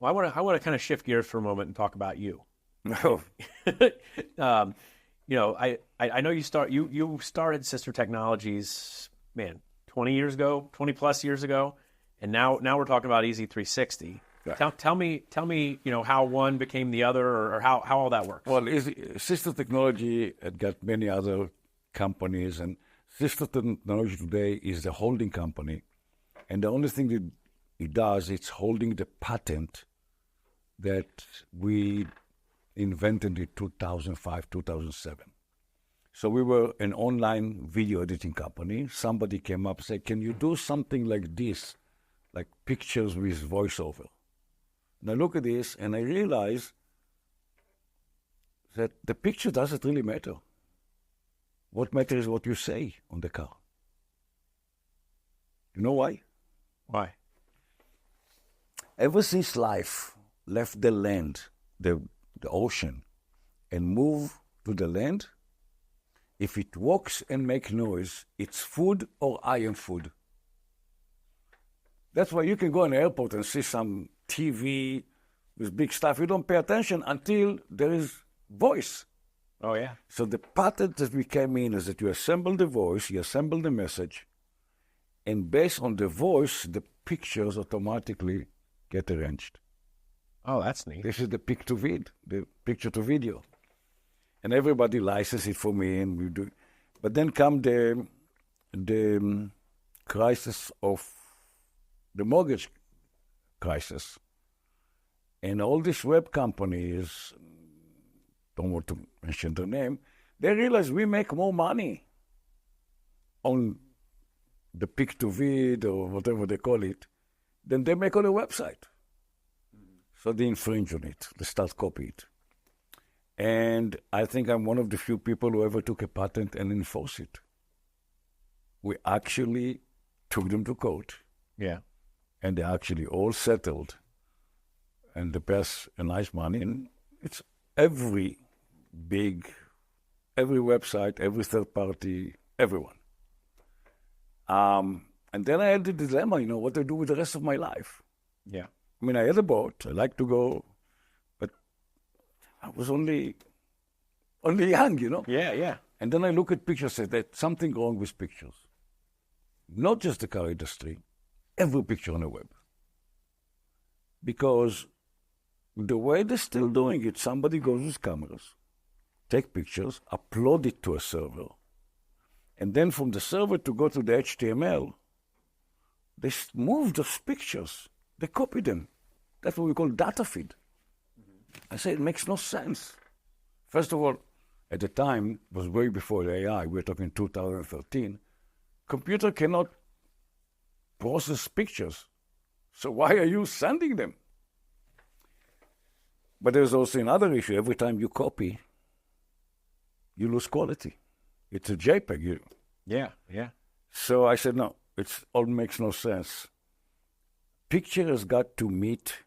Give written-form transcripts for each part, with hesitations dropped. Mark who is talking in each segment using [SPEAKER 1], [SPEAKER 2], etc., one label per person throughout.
[SPEAKER 1] Well, I want to kind of shift gears for a moment and talk about you.
[SPEAKER 2] No.
[SPEAKER 1] um, I know you started Sister Technologies, man, 20 years ago, 20 plus years ago, and now we're talking about EZ360.
[SPEAKER 2] Yeah.
[SPEAKER 1] Tell me, how one became the other, or how all that works.
[SPEAKER 2] Well, Sister Technology had got many other companies, and Sister Technology today is the holding company, and the only thing that it does, it's holding the patent that we invented in 2005, 2007. So we were an online video editing company. Somebody came up and said, can you do something like this, like pictures with voiceover? And I look at this and I realize that the picture doesn't really matter. What matters is what you say on the car. You know why?
[SPEAKER 1] Why?
[SPEAKER 2] Ever since life left the land, the ocean, and moved to the land, if it walks and makes noise, it's food or I am food. That's why you can go in an airport and see some TV with big stuff. You don't pay attention until there is voice.
[SPEAKER 1] Oh, yeah.
[SPEAKER 2] So the pattern that we came in is that you assemble the voice, you assemble the message, and based on the voice, the pictures automatically get arranged.
[SPEAKER 1] Oh, that's neat.
[SPEAKER 2] This is the the picture to video. And everybody licenses it for me, and we do. But then come the crisis of the mortgage crisis. And all these web companies, don't want to mention their name, they realize we make more money on the pic to vid or whatever they call it than they make on a website. So they infringe on it. They start copy it. And I think I'm one of the few people who ever took a patent and enforced it. We actually took them to court.
[SPEAKER 1] Yeah.
[SPEAKER 2] And they actually all settled. And they passed a nice money. And it's every website, every third party, everyone. And then I had the dilemma, what to do with the rest of my life.
[SPEAKER 1] Yeah.
[SPEAKER 2] I mean, I had a boat. I like to go, but I was only young,
[SPEAKER 1] Yeah, yeah.
[SPEAKER 2] And then I look at pictures and say there's something wrong with pictures. Not just the car industry, every picture on the web. Because the way they're still doing it, somebody goes with cameras, take pictures, upload it to a server, and then from the server to go to the HTML, they move those pictures. They copy them. That's what we call data feed. I say it makes no sense. First of all, at the time, it was way before the AI, we're talking 2013, computer cannot process pictures. So why are you sending them? But there's also another issue. Every time you copy, you lose quality. It's a JPEG.
[SPEAKER 1] Yeah, yeah.
[SPEAKER 2] So I said, no, it all makes no sense. Picture has got to meet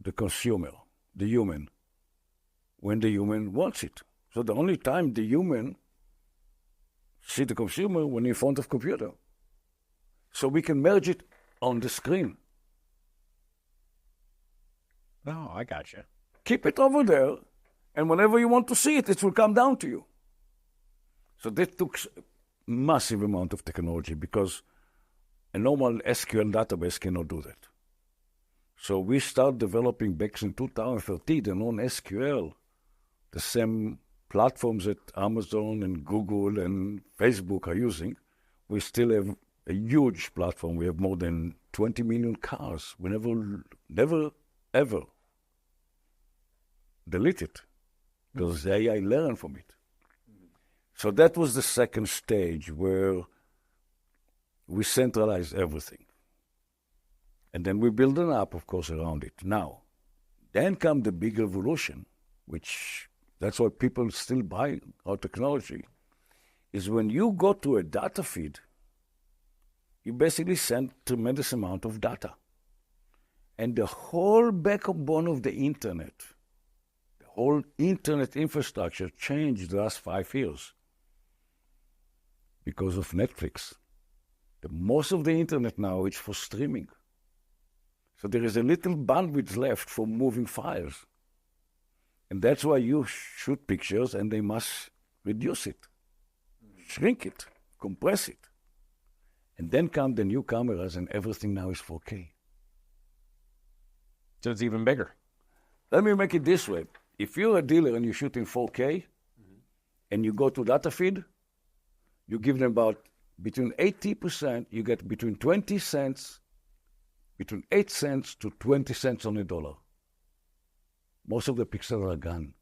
[SPEAKER 2] the consumer, the human, when the human wants it. So the only time the human see the consumer when in front of computer. So we can merge it on the screen.
[SPEAKER 1] Oh, I gotcha.
[SPEAKER 2] Keep it over there, and whenever you want to see it, it will come down to you. So that took a massive amount of technology because a normal SQL database cannot do that. So we started developing back in 2013 the non-SQL, the same platforms that Amazon and Google and Facebook are using. We still have a huge platform. We have more than 20 million cars. We never, ever delete it because the AI learned from it. So that was the second stage where we centralized everything. And then we build an app, of course, around it. Now, then come the big revolution, which that's why people still buy our technology, is when you go to a data feed, you basically send tremendous amount of data. And the whole backbone of the internet, the whole internet infrastructure changed the last 5 years because of Netflix. Most of the internet now is for streaming. So there is a little bandwidth left for moving files. And that's why you shoot pictures and they must reduce it, shrink it, compress it. And then come the new cameras and everything now is 4K.
[SPEAKER 1] So it's even bigger.
[SPEAKER 2] Let me make it this way. If you're a dealer and you shoot in 4K and you go to data feed, you give them about between 80%, you get between 20 cents, between 8 cents to 20 cents on a dollar. Most of the pixels are gone.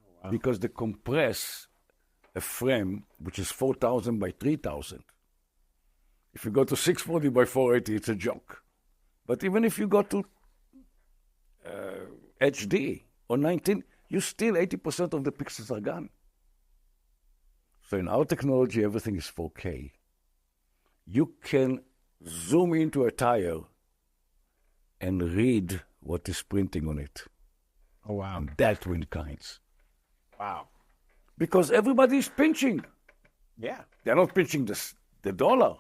[SPEAKER 1] Oh, wow.
[SPEAKER 2] Because they compress a frame which is 4,000 by 3,000. If you go to 640 by 480, it's a joke. But even if you go to HD or 19, you still 80% of the pixels are gone. So in our technology, everything is 4K. You can zoom into a tire and read what is printing on it.
[SPEAKER 1] Oh, wow.
[SPEAKER 2] And that win kinds.
[SPEAKER 1] Wow.
[SPEAKER 2] Because everybody is pinching.
[SPEAKER 1] Yeah.
[SPEAKER 2] They're not pinching the dollar,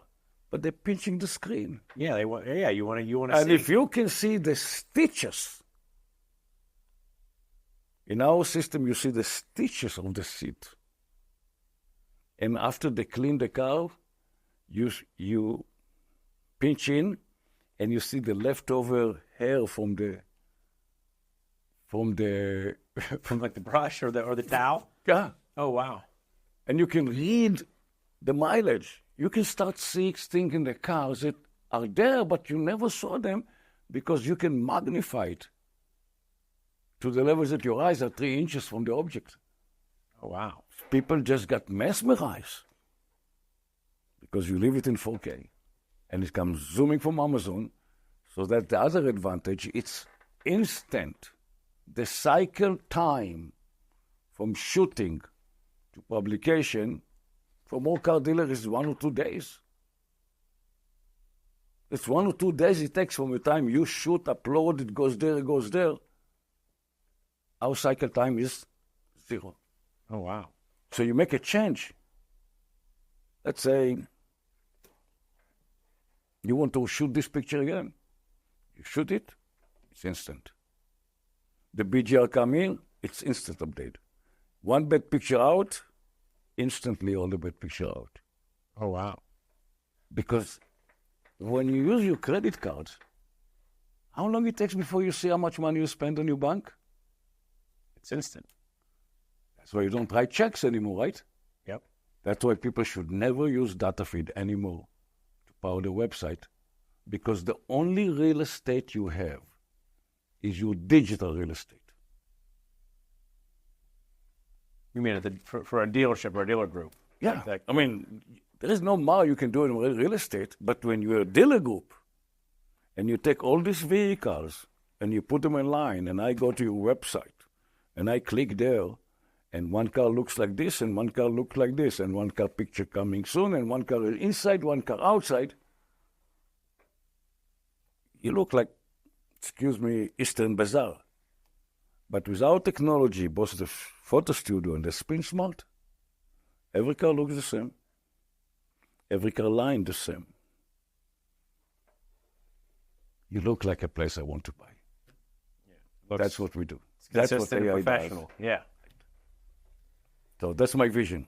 [SPEAKER 2] but they're pinching the screen.
[SPEAKER 1] Yeah, you want to see.
[SPEAKER 2] And if you can see the stitches, in our system, you see the stitches of the seat. And after they clean the car, you pinch in, and you see the leftover hair from
[SPEAKER 1] like the brush or the towel?
[SPEAKER 2] Yeah.
[SPEAKER 1] Oh, wow.
[SPEAKER 2] And you can read the mileage. You can start seeing things in the cars that are there, but you never saw them because you can magnify it to the levels that your eyes are 3 inches from the object.
[SPEAKER 1] Oh, wow.
[SPEAKER 2] People just got mesmerized because you leave it in 4K and it comes zooming from Amazon. So that the other advantage, it's instant. The cycle time from shooting to publication for more car dealers is 1 or 2 days. It's 1 or 2 days it takes from the time you shoot, upload, it goes there. Our cycle time is 0.
[SPEAKER 1] Oh, wow.
[SPEAKER 2] So you make a change. Let's say you want to shoot this picture again. You shoot it, it's instant. The BGR come in, it's instant update. One bad picture out, instantly all the bad picture out.
[SPEAKER 1] Oh, wow.
[SPEAKER 2] Because when you use your credit cards, how long it takes before you see how much money you spend on your bank?
[SPEAKER 1] It's instant.
[SPEAKER 2] That's why you don't write checks anymore, right?
[SPEAKER 1] Yep.
[SPEAKER 2] That's why people should never use data feed anymore to power the website, because the only real estate you have is your digital real estate.
[SPEAKER 1] You mean for a dealership or a dealer group?
[SPEAKER 2] Yeah.
[SPEAKER 1] Like
[SPEAKER 2] I mean, there is no more you can do in real estate, but when you're a dealer group and you take all these vehicles and you put them in line, and I go to your website and I click there, and one car looks like this, and one car looks like this, and one car picture coming soon, and one car is inside, one car outside, you look like, excuse me, Eastern Bazaar. But with our technology, both the Photo Studio and the Spin Smart, every car looks the same. Every car line the same. You look like a place I want to buy. Yeah, that's what we do. That's what AI
[SPEAKER 1] professional.
[SPEAKER 2] does.
[SPEAKER 1] Yeah.
[SPEAKER 2] So that's my vision.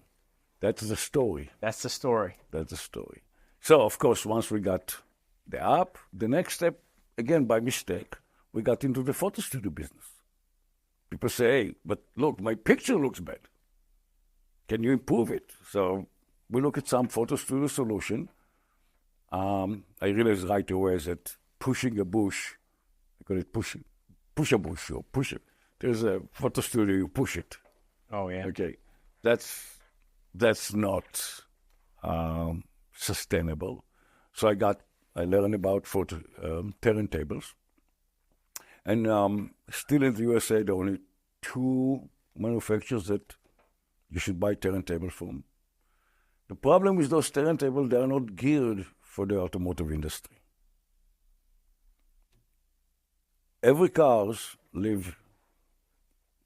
[SPEAKER 2] That's the story.
[SPEAKER 1] That's the story.
[SPEAKER 2] That's the story. So, of course, once we got the app, the next step, again, by mistake, we got into the photo studio business. People say, hey, but look, my picture looks bad. Can you improve it? So we look at some photo studio solution. I realized right away that pushing a bush, I call it push a bush or push it. There's a photo studio, you push it.
[SPEAKER 1] Oh, yeah.
[SPEAKER 2] Okay. That's not sustainable. So I learned about photo turntables. And still in the USA, there are only 2 manufacturers that you should buy turntable from. The problem with those turntables, they are not geared for the automotive industry. Every cars leave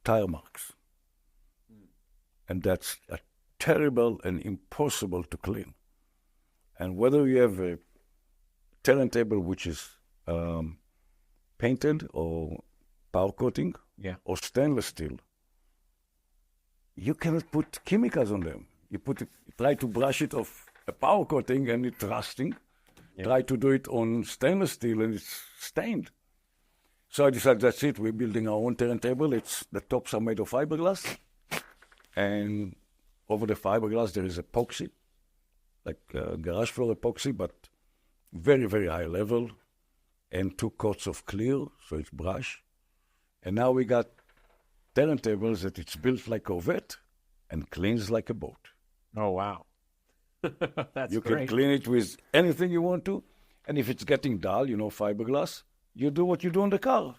[SPEAKER 2] tire marks. And that's terrible and impossible to clean. And whether you have a turntable which is painted or powder coating or stainless steel, you cannot put chemicals on them. You try to brush it off a powder coating and it's rusting. Try to do it on stainless steel and it's stained. So I decided that's it. We're building our own turntable. The tops are made of fiberglass, and over the fiberglass there is epoxy, like garage floor epoxy, but very, very high level, and 2 coats of clear, so it's brush. And now we got turntables that it's built like a Corvette and cleans like a boat.
[SPEAKER 1] Oh, wow. That's
[SPEAKER 2] you
[SPEAKER 1] great.
[SPEAKER 2] can clean it with anything you want to. And if it's getting dull, fiberglass, you do what you do on the car.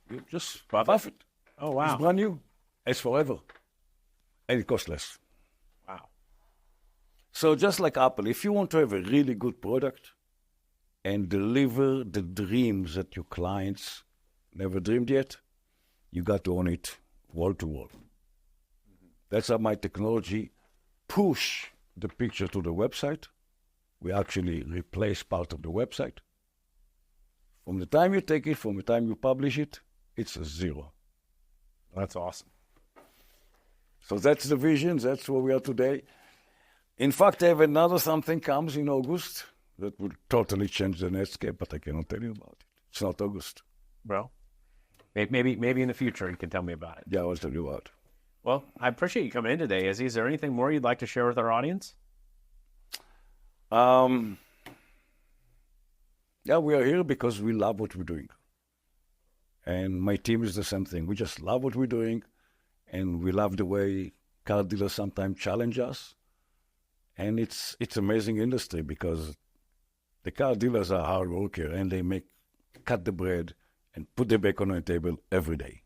[SPEAKER 2] You just buff it.
[SPEAKER 1] Oh, wow.
[SPEAKER 2] It's brand new. It's forever. And it costs less.
[SPEAKER 1] Wow.
[SPEAKER 2] So just like Apple, if you want to have a really good product and deliver the dreams that your clients never dreamed yet, you got to own it wall to wall. That's how my technology push the picture to the website. We actually replace part of the website. From the time you take it, from the time you publish it, it's a zero.
[SPEAKER 1] That's awesome.
[SPEAKER 2] So that's the vision. That's where we are today. In fact, I have another something comes in August that will totally change the landscape, but I cannot tell you about it. It's not August.
[SPEAKER 1] Well, maybe in the future you can tell me about it.
[SPEAKER 2] Yeah, I'll tell you about it.
[SPEAKER 1] Well, I appreciate you coming in today, Izzy. Is there anything more you'd like to share with our audience?
[SPEAKER 2] Yeah, we are here because we love what we're doing. And my team is the same thing. We just love what we're doing, and we love the way car dealers sometimes challenge us. And it's amazing industry because the car dealers are hard worker and they cut the bread and put the bacon on the table every day.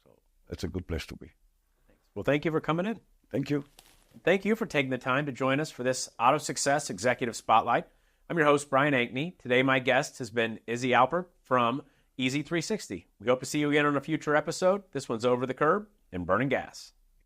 [SPEAKER 2] So that's a good place to be.
[SPEAKER 1] Well, thank you for coming in.
[SPEAKER 2] Thank you.
[SPEAKER 1] Thank you for taking the time to join us for this AutoSuccess Executive Spotlight. I'm your host, Brian Ankney. Today, my guest has been Izzy Alpert from EZ360. We hope to see you again on a future episode. This one's Over the Curb and Burning Gas.